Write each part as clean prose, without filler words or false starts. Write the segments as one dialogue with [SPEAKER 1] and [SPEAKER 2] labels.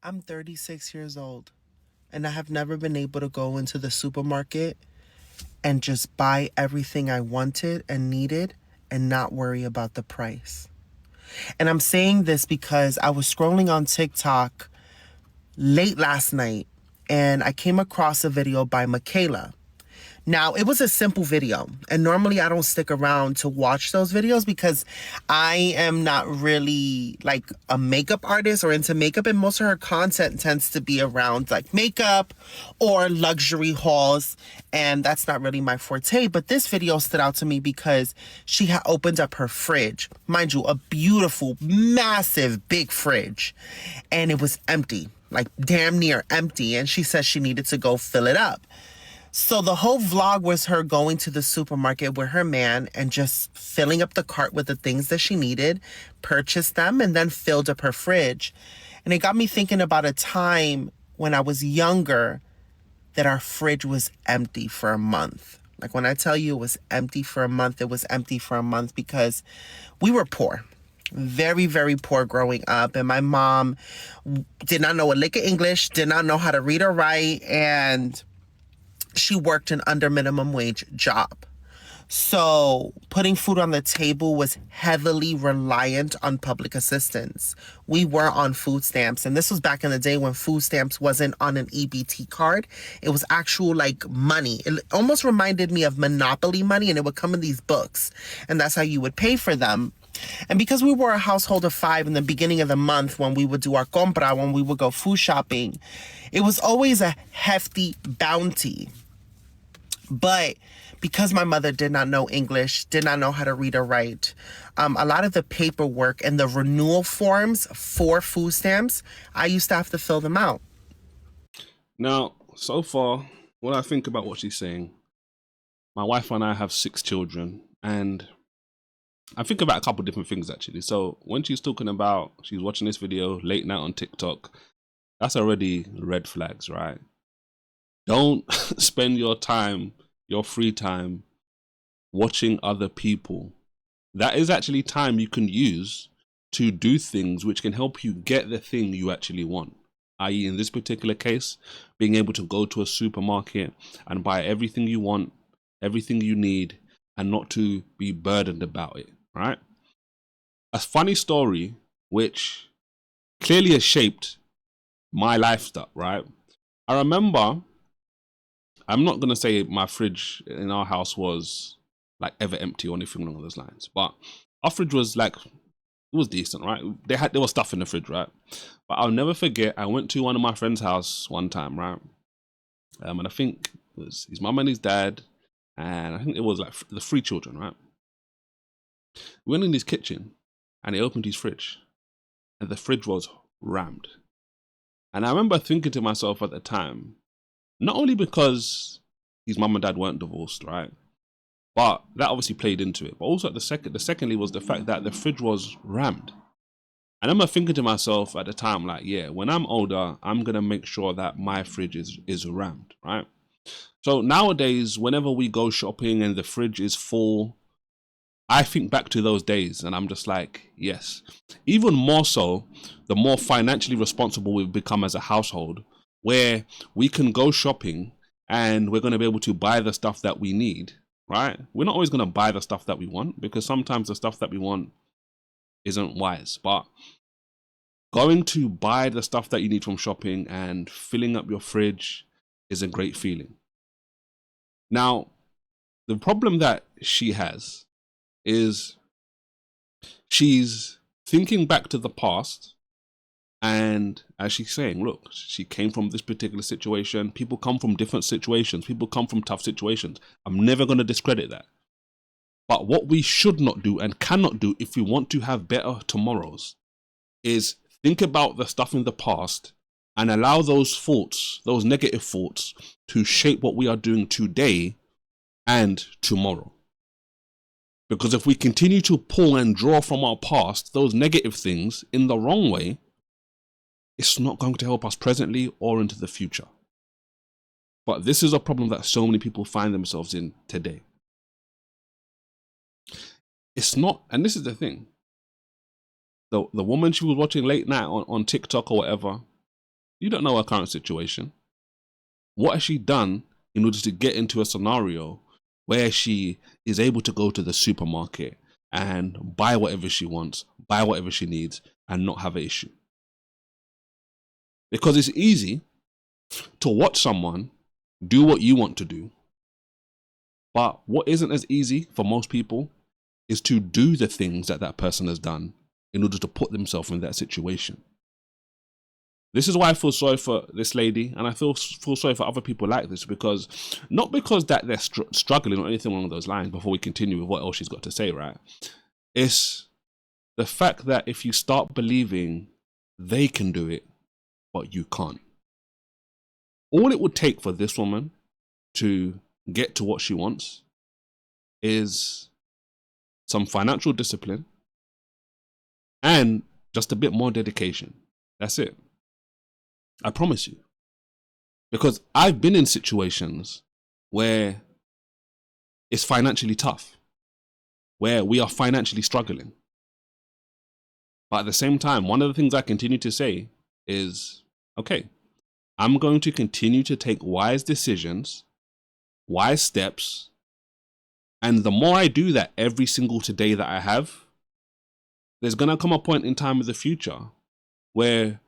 [SPEAKER 1] I'm 36 years old and I have never been able to go into the supermarket and just buy everything I wanted and needed and not worry about the price. And I'm saying this because I was scrolling on TikTok late last night and I came across a video by Michaela. Now, it was a simple video, and normally I don't stick around to watch those videos because I am not really like a makeup artist or into makeup, and most of her content tends to be around like makeup or luxury hauls, and that's not really my forte. But this video stood out to me because she had opened up her fridge, mind you, a beautiful, massive, big fridge, and it was empty, like damn near empty, and she said she needed to go fill it up. So the whole vlog was her going to the supermarket with her man and just filling up the cart with the things that she needed, purchased them, and then filled up her fridge. And it got me thinking about a time when I was younger that our fridge was empty for a month. Like when I tell you it was empty for a month, it was empty for a month because we were poor. Very, very poor growing up. And my mom did not know a lick of English, did not know how to read or write, and she worked an under minimum wage job. So putting food on the table was heavily reliant on public assistance. We were on food stamps, and this was back in the day when food stamps wasn't on an EBT card. It was actual like money. It almost reminded me of Monopoly money, and it would come in these books, and that's how you would pay for them. And because we were a household of five in the beginning of the month when we would do our compra, when we would go food shopping, it was always a hefty bounty. But because my mother did not know English, did not know how to read or write, a lot of the paperwork and the renewal forms for food stamps, I used to have to fill them out.
[SPEAKER 2] Now, so far, when I think about what she's saying, my wife and I have 6 children, and I think about a couple different things actually. So when she's talking about she's watching this video late night on TikTok, that's already red flags, right? Don't spend your time, your free time, watching other people. That is actually time you can use to do things which can help you get the thing you actually want. I.e., in this particular case, being able to go to a supermarket and buy everything you want, everything you need, and not to be burdened about it, right? A funny story which clearly has shaped my lifestyle, right? I remember, I'm not going to say my fridge in our house was like ever empty or anything along those lines, but our fridge was like, it was decent, right? There was stuff in the fridge, right? But I'll never forget, I went to one of my friend's house one time, right? And I think it was his mum and his dad, and I think it was like the 3 children, right? We went in his kitchen, and he opened his fridge, and the fridge was rammed. And I remember thinking to myself at the time, not only because his mum and dad weren't divorced, right? But that obviously played into it. But also the secondly was the fact that the fridge was rammed. And I remember thinking to myself at the time, like, yeah, when I'm older, I'm gonna make sure that my fridge is rammed, right? So nowadays, whenever we go shopping and the fridge is full, I think back to those days and I'm just like, yes. Even more so, the more financially responsible we've become as a household, where we can go shopping and we're going to be able to buy the stuff that we need, right? We're not always going to buy the stuff that we want because sometimes the stuff that we want isn't wise. But going to buy the stuff that you need from shopping and filling up your fridge is a great feeling. Now, the problem that she has is she's thinking back to the past, and as she's saying, look, she came from this particular situation. People come from different situations. People come from tough situations. I'm never going to discredit that. But what we should not do and cannot do if we want to have better tomorrows is think about the stuff in the past and allow those thoughts, those negative thoughts, to shape what we are doing today and tomorrow. Because if we continue to pull and draw from our past, those negative things in the wrong way, it's not going to help us presently or into the future. But this is a problem that so many people find themselves in today. It's not, and this is the thing. The woman she was watching late night on TikTok or whatever, You don't know her current situation. What has she done in order to get into a scenario where she is able to go to the supermarket and buy whatever she wants, buy whatever she needs, and not have an issue? Because it's easy to watch someone do what you want to do. But what isn't as easy for most people is to do the things that that person has done in order to put themselves in that situation. This is why I feel sorry for this lady, and I feel sorry for other people like this, because not because that they're struggling or anything along those lines. Before we continue with what else she's got to say, right? It's the fact that if you start believing they can do it, but you can't. All it would take for this woman to get to what she wants is some financial discipline and just a bit more dedication. That's it. I promise you. Because I've been in situations where it's financially tough, where we are financially struggling. But at the same time, one of the things I continue to say is, okay, I'm going to continue to take wise decisions, wise steps. And the more I do that every single today that I have, there's going to come a point in time in the future where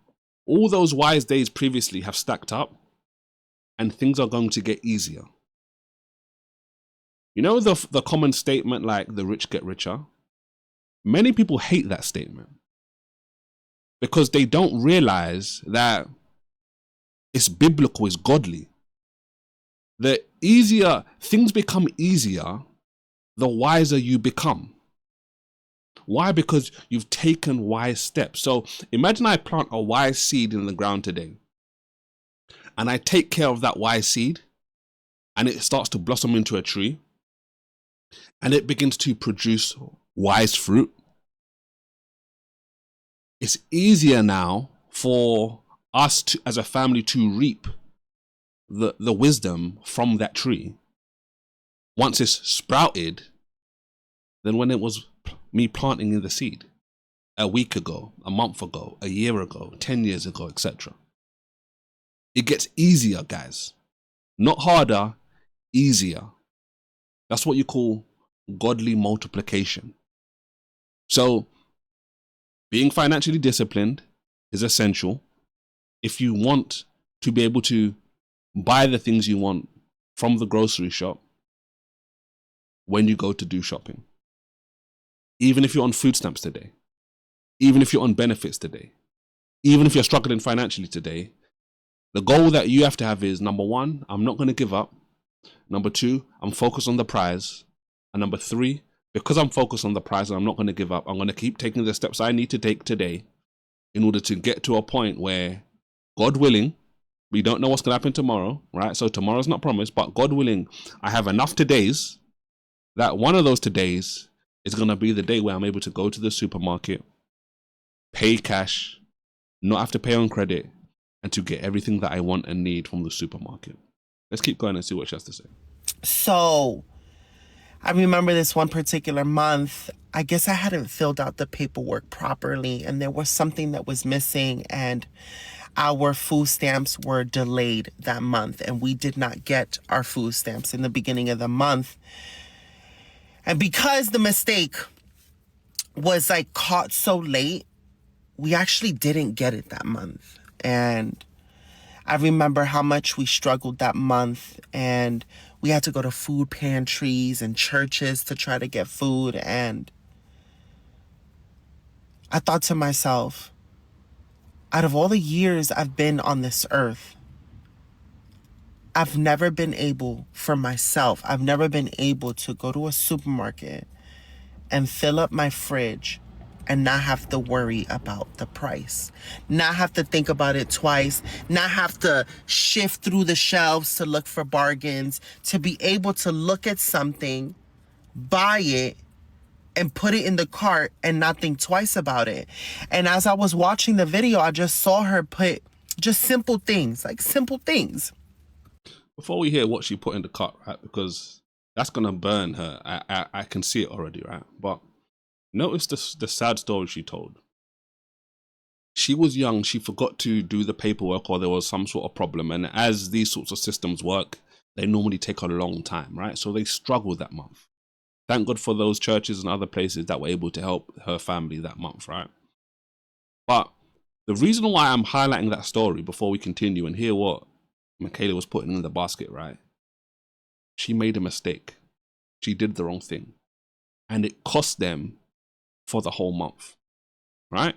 [SPEAKER 2] all those wise days previously have stacked up and things are going to get easier. You know the common statement like the rich get richer? Many people hate that statement because they don't realize that it's biblical, it's godly. The easier things become easier, the wiser you become. Why? Because you've taken wise steps. So imagine I plant a wise seed in the ground today and I take care of that wise seed and it starts to blossom into a tree and it begins to produce wise fruit. It's easier now for us to, as a family, to reap the wisdom from that tree once it's sprouted than when it was me planting in the seed a week ago, a month ago, a year ago, 10 years ago, etc. It gets easier, guys. Not harder, easier. That's what you call godly multiplication. So being financially disciplined is essential if you want to be able to buy the things you want from the grocery shop when you go to do shopping. Even if you're on food stamps today, even if you're on benefits today, even if you're struggling financially today, the goal that you have to have is, number one, I'm not going to give up. Number two, I'm focused on the prize. And number three, because I'm focused on the prize and I'm not going to give up, I'm going to keep taking the steps I need to take today in order to get to a point where, God willing, we don't know what's going to happen tomorrow, right? So tomorrow's not promised, but God willing, I have enough todays that one of those todays is going to be the day where I'm able to go to the supermarket, pay cash, not have to pay on credit, and to get everything that I want and need from the supermarket. Let's keep going and see what she has to say.
[SPEAKER 1] So I remember this one particular month, I guess I hadn't filled out the paperwork properly and there was something that was missing and our food stamps were delayed that month and we did not get our food stamps in the beginning of the month. And because the mistake was like caught so late, we actually didn't get it that month. And I remember how much we struggled that month and we had to go to food pantries and churches to try to get food. And I thought to myself, out of all the years I've been on this earth, I've never been able for myself, I've never been able to go to a supermarket and fill up my fridge and not have to worry about the price, not have to think about it twice, not have to shift through the shelves to look for bargains, to be able to look at something, buy it, and put it in the cart and not think twice about it. And as I was watching the video, I just saw her put just simple things, like simple things.
[SPEAKER 2] Before we hear what she put in the cart, right, because that's going to burn her. I can see it already, right? But notice the sad story she told. She was young. She forgot to do the paperwork, or there was some sort of problem. And as these sorts of systems work, they normally take a long time, right? So they struggled that month. Thank God for those churches and other places that were able to help her family that month, right? But the reason why I'm highlighting that story before we continue and hear what Michaela was putting in the basket, right? She made a mistake. She did the wrong thing. And it cost them for the whole month, right?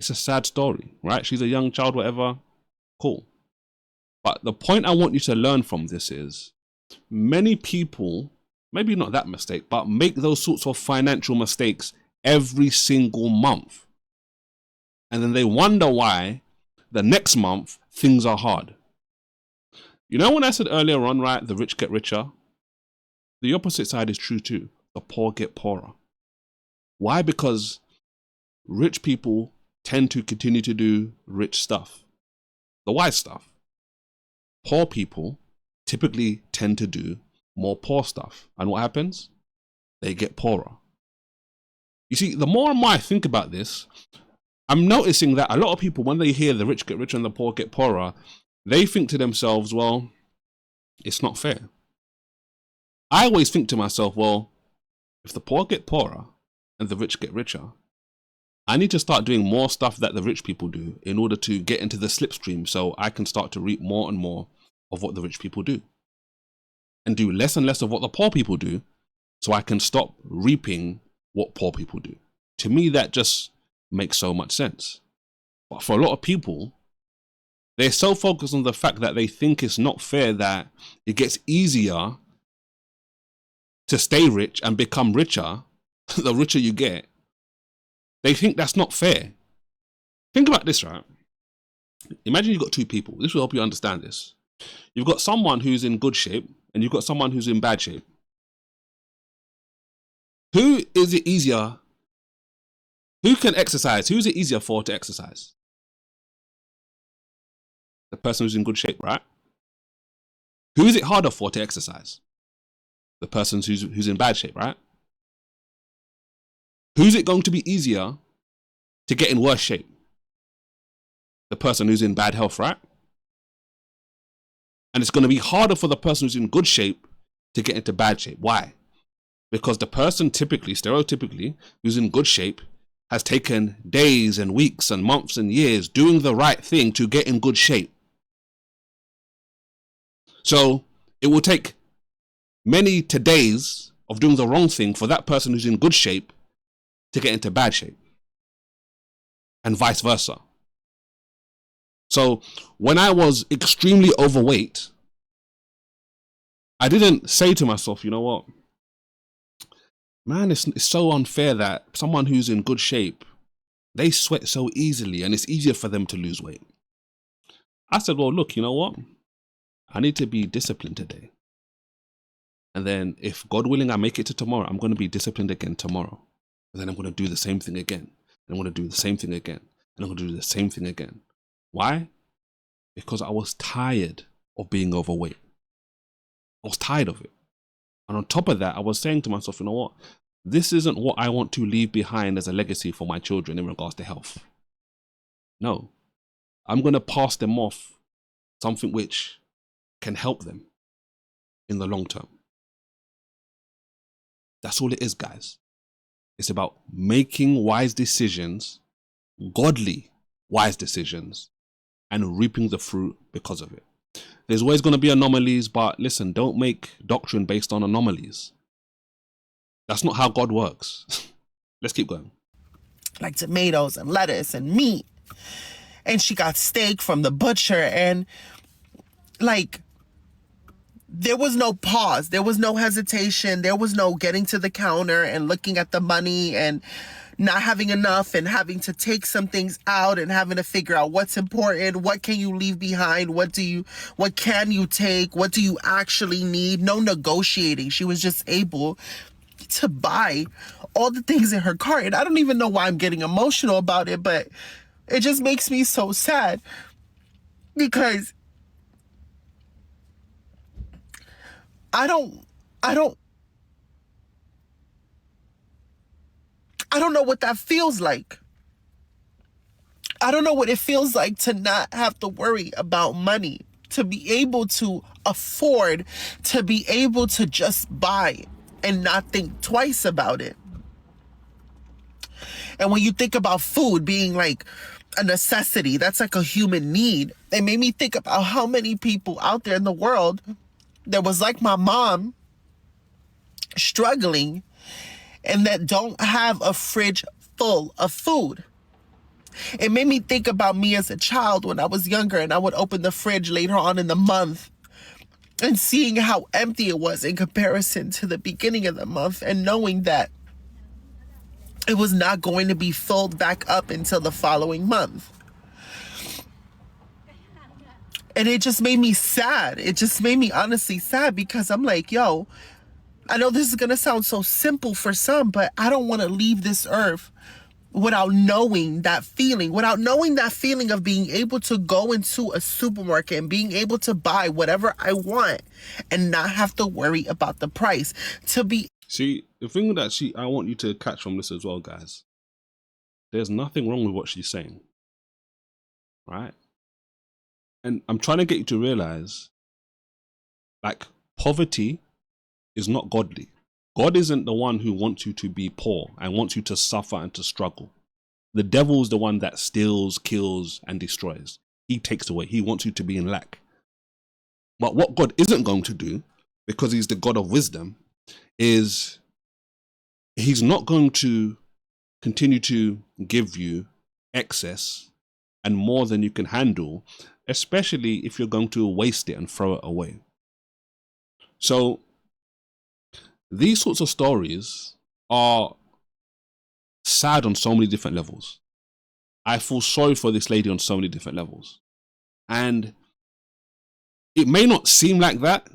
[SPEAKER 2] It's a sad story, right? She's a young child, whatever. Cool. But the point I want you to learn from this is many people, maybe not that mistake, but make those sorts of financial mistakes every single month. And then they wonder why the next month things are hard. You know, when I said earlier on, right, the rich get richer, the opposite side is true too. The poor get poorer. Why? Because rich people tend to continue to do rich stuff, the wise stuff. Poor people typically tend to do more poor stuff. And what happens? They get poorer. You see, the more and more I think about this, I'm noticing that a lot of people, when they hear the rich get richer and the poor get poorer, they think to themselves, well, it's not fair. I always think to myself, well, if the poor get poorer and the rich get richer, I need to start doing more stuff that the rich people do in order to get into the slipstream so I can start to reap more and more of what the rich people do and do less and less of what the poor people do so I can stop reaping what poor people do. To me, that just makes so much sense. But for a lot of people, they're so focused on the fact that they think it's not fair that it gets easier to stay rich and become richer the richer you get. They think that's not fair. Think about this, right? Imagine you've got two people. This will help you understand this. You've got someone who's in good shape and you've got someone who's in bad shape. Who is it easier? Who can exercise? Who's it easier for to exercise? The person who's in good shape, right? Who is it harder for to exercise? The person who's in bad shape, right? Who's it going to be easier to get in worse shape? The person who's in bad health, right? And it's going to be harder for the person who's in good shape to get into bad shape. Why? Because the person typically, stereotypically, who's in good shape has taken days and weeks and months and years doing the right thing to get in good shape. So it will take many days of doing the wrong thing for that person who's in good shape to get into bad shape, and vice versa. So when I was extremely overweight, I didn't say to myself, you know what, man, it's so unfair that someone who's in good shape, they sweat so easily and it's easier for them to lose weight. I said, well, look, you know what, I need to be disciplined today. And then if God willing, I make it to tomorrow, I'm going to be disciplined again tomorrow. And then I'm going to do the same thing again. And I'm going to do the same thing again. And I'm going to do the same thing again. Why? Because I was tired of being overweight. I was tired of it. And on top of that, I was saying to myself, you know what? This isn't what I want to leave behind as a legacy for my children in regards to health. No. I'm going to pass them off something which can help them in the long term. That's all it is, guys. It's about making wise decisions, godly wise decisions, and reaping the fruit because of it. There's always going to be anomalies, but listen, don't make doctrine based on anomalies. That's not how God works. Let's keep going.
[SPEAKER 1] Like tomatoes and lettuce and meat. And she got steak from the butcher, and like, there was no pause. There was no hesitation. There was no getting to the counter and looking at the money and not having enough and having to take some things out and having to figure out what's important, what can you leave behind, what can you take, what do you actually need. No negotiating. She was just able to buy all the things in her cart. And I don't even know why I'm getting emotional about it, but it just makes me so sad because I don't know what that feels like. I don't know what it feels like to not have to worry about money, to be able to afford, to be able to just buy and not think twice about it. And when you think about food being like a necessity, that's like a human need, it made me think about how many people out there in the world that was like my mom, struggling, and that don't have a fridge full of food. It made me think about me as a child when I was younger and I would open the fridge later on in the month and seeing how empty it was in comparison to the beginning of the month, and knowing that it was not going to be filled back up until the following month. And it just made me sad. It just made me honestly sad, because I'm like, yo, I know this is going to sound so simple for some, but I don't want to leave this earth without knowing that feeling, of being able to go into a supermarket and being able to buy whatever I want and not have to worry about the price.
[SPEAKER 2] See, the thing that I want you to catch from this as well, guys, there's nothing wrong with what she's saying, right? And I'm trying to get you to realize, like, poverty is not godly. God isn't the one who wants you to be poor and wants you to suffer and to struggle. The devil is the one that steals, kills, and destroys. He takes away. He wants you to be in lack. But what God isn't going to do, because he's the God of wisdom, is he's not going to continue to give you excess and more than you can handle, especially if you're going to waste it and throw it away. So these sorts of stories are sad on so many different levels. I feel sorry for this lady on so many different levels. And it may not seem like that,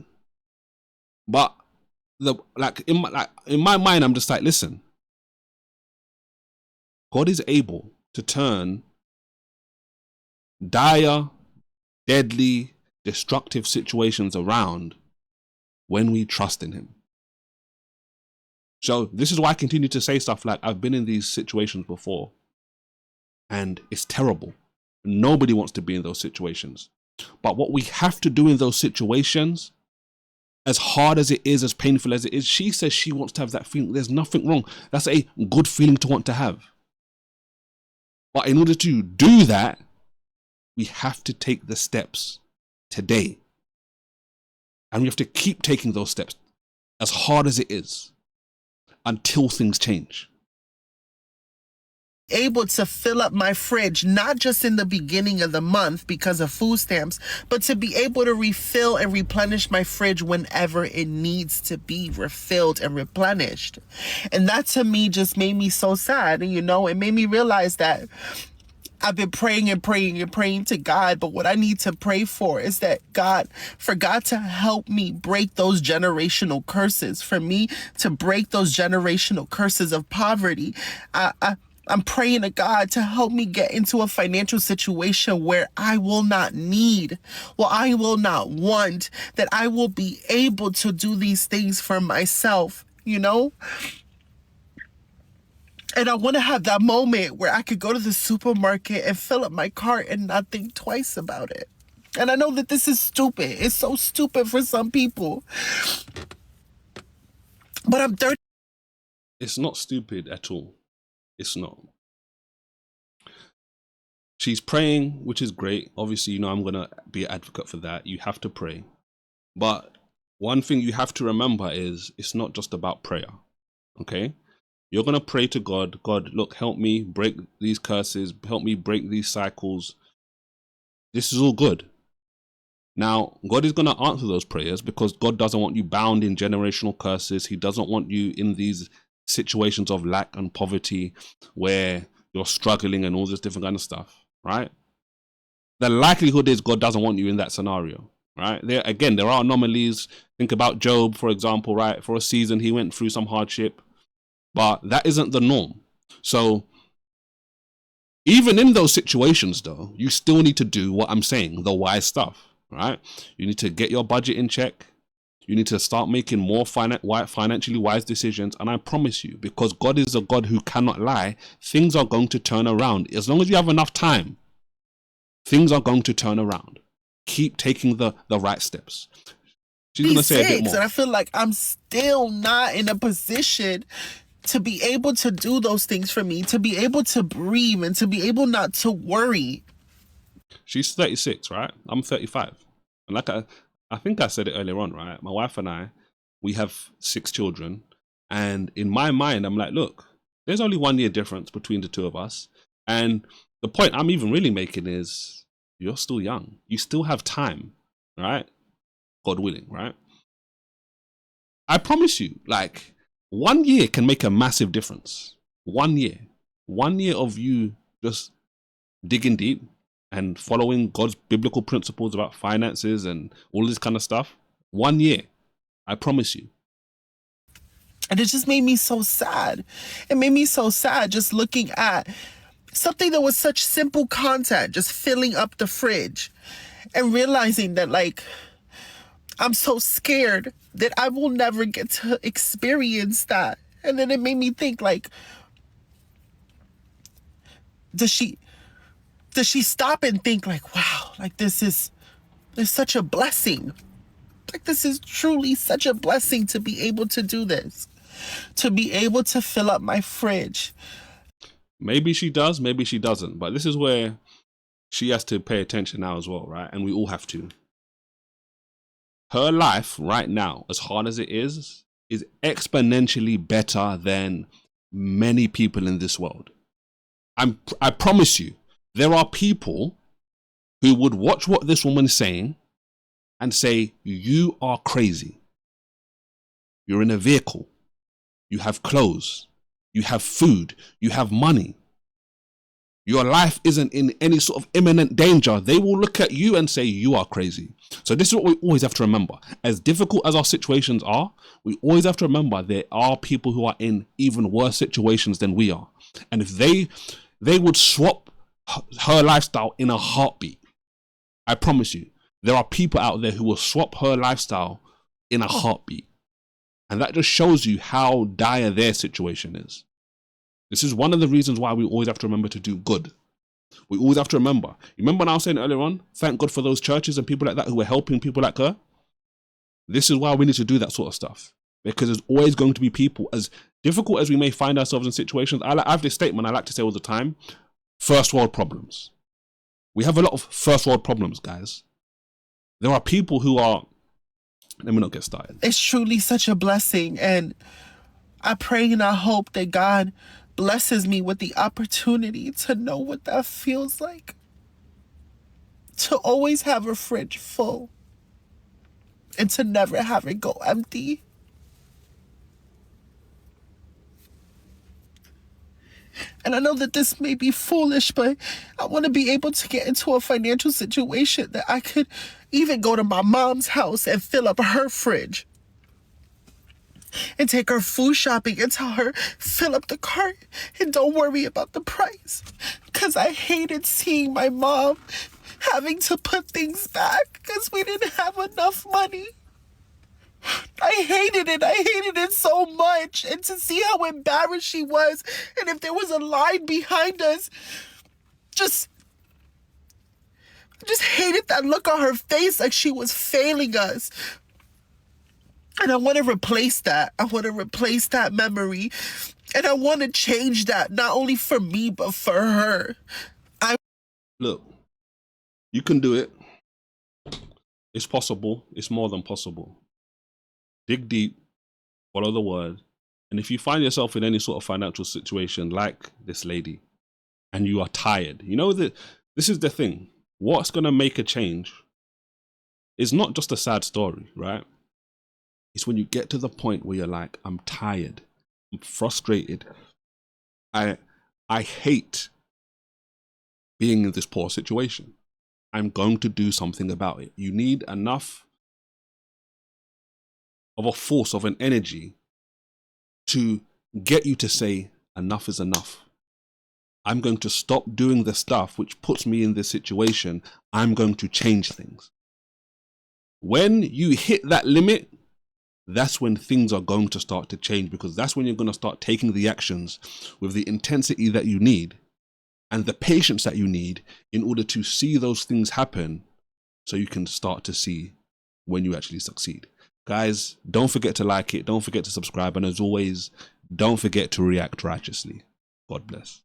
[SPEAKER 2] but in my mind, I'm just like, listen, God is able to turn dire, deadly, destructive situations around when we trust in him. So this is why I continue to say stuff like, I've been in these situations before and it's terrible. Nobody wants to be in those situations. But what we have to do in those situations, as hard as it is, as painful as it is, she says she wants to have that feeling. There's nothing wrong. That's a good feeling to want to have. But in order to do that, we have to take the steps today. And we have to keep taking those steps, as hard as it is, until things change.
[SPEAKER 1] Able to fill up my fridge, not just in the beginning of the month because of food stamps, but to be able to refill and replenish my fridge whenever it needs to be refilled and replenished. And that to me just made me so sad. And, it made me realize that I've been praying and praying and praying to God, but what I need to pray for is that God to help me break those generational curses, for me to break those generational curses of poverty. I'm praying to God to help me get into a financial situation where I will not I will not want, that I will be able to do these things for myself, And I want to have that moment where I could go to the supermarket and fill up my cart and not think twice about it. And I know that this is stupid. It's so stupid for some people. But I'm 30.
[SPEAKER 2] It's not stupid at all. It's not. She's praying, which is great. Obviously, I'm going to be an advocate for that. You have to pray. But one thing you have to remember is it's not just about prayer. Okay? You're going to pray to God. God, look, help me break these curses. Help me break these cycles. This is all good. Now, God is going to answer those prayers because God doesn't want you bound in generational curses. He doesn't want you in these situations of lack and poverty where you're struggling and all this different kind of stuff, right? The likelihood is God doesn't want you in that scenario, right? There are anomalies. Think about Job, for example, right? For a season, he went through some hardship. But that isn't the norm. So even in those situations, though, you still need to do what I'm saying, the wise stuff, right? You need to get your budget in check. You need to start making more financially wise decisions. And I promise you, because God is a God who cannot lie, things are going to turn around as long as you have enough time. things are going to turn around. Keep taking the right steps. She's going to say a bit more.
[SPEAKER 1] And I feel like I'm still not in a position to be able to do those things for me, to be able to breathe and to be able not to worry.
[SPEAKER 2] She's 36, right? I'm 35. And like I think I said it earlier on, right? My wife and I, we have 6 children. And in my mind, I'm like, look, there's only 1 year difference between the two of us. And the point I'm even really making is you're still young. You still have time, right? God willing, right? I promise you, like, 1 year can make a massive difference. 1 year. 1 year of you just digging deep and following God's biblical principles about finances and all this kind of stuff. 1 year. I promise you.
[SPEAKER 1] And it just made me so sad. It made me so sad just looking at something that was such simple content, just filling up the fridge and realizing that, like, I'm so scared that I will never get to experience that. And then it made me think, like, does she stop and think, like, wow, like, there's such a blessing. Like, this is truly such a blessing to be able to do this, to be able to fill up my fridge.
[SPEAKER 2] Maybe she does, maybe she doesn't. But this is where she has to pay attention now as well, right? And we all have to. Her life right now, as hard as it is exponentially better than many people in this world. I promise you, there are people who would watch what this woman is saying and say, you are crazy. You're in a vehicle. You have clothes. You have food. You have money. Your life isn't in any sort of imminent danger. They will look at you and say, you are crazy. So this is what we always have to remember. As difficult as our situations are, we always have to remember there are people who are in even worse situations than we are. And if they would swap her lifestyle in a heartbeat, I promise you, there are people out there who will swap her lifestyle in a heartbeat. And that just shows you how dire their situation is. This is one of the reasons why we always have to remember to do good. We always have to remember. You remember when I was saying earlier on, thank God for those churches and people like that who were helping people like her? This is why we need to do that sort of stuff. Because there's always going to be people, as difficult as we may find ourselves in situations. I have this statement I like to say all the time, first world problems. We have a lot of first world problems, guys. There are people who are, let me not get started.
[SPEAKER 1] It's truly such a blessing. And I pray and I hope that God blesses me with the opportunity to know what that feels like. To always have a fridge full and to never have it go empty. And I know that this may be foolish, but I want to be able to get into a financial situation that I could even go to my mom's house and fill up her fridge. And take her food shopping and tell her, fill up the cart and don't worry about the price. Because I hated seeing my mom having to put things back because we didn't have enough money. I hated it. I hated it so much. And to see how embarrassed she was, and if there was a line behind us, just hated that look on her face like she was failing us. And I want to replace that. I want to replace that memory. And I want to change that, not only for me, but for her.
[SPEAKER 2] Look, you can do it. It's possible. It's more than possible. Dig deep, follow the word. And if you find yourself in any sort of financial situation like this lady, and you are tired, you know that this is the thing. What's going to make a change is not just a sad story, right? It's when you get to the point where you're like, I'm tired, I'm frustrated, I hate being in this poor situation. I'm going to do something about it. You need enough of a force, of an energy to get you to say, enough is enough. I'm going to stop doing the stuff which puts me in this situation. I'm going to change things. When you hit that limit, that's when things are going to start to change, because that's when you're going to start taking the actions with the intensity that you need and the patience that you need in order to see those things happen so you can start to see when you actually succeed. Guys, don't forget to like it. Don't forget to subscribe. And as always, don't forget to react righteously. God bless.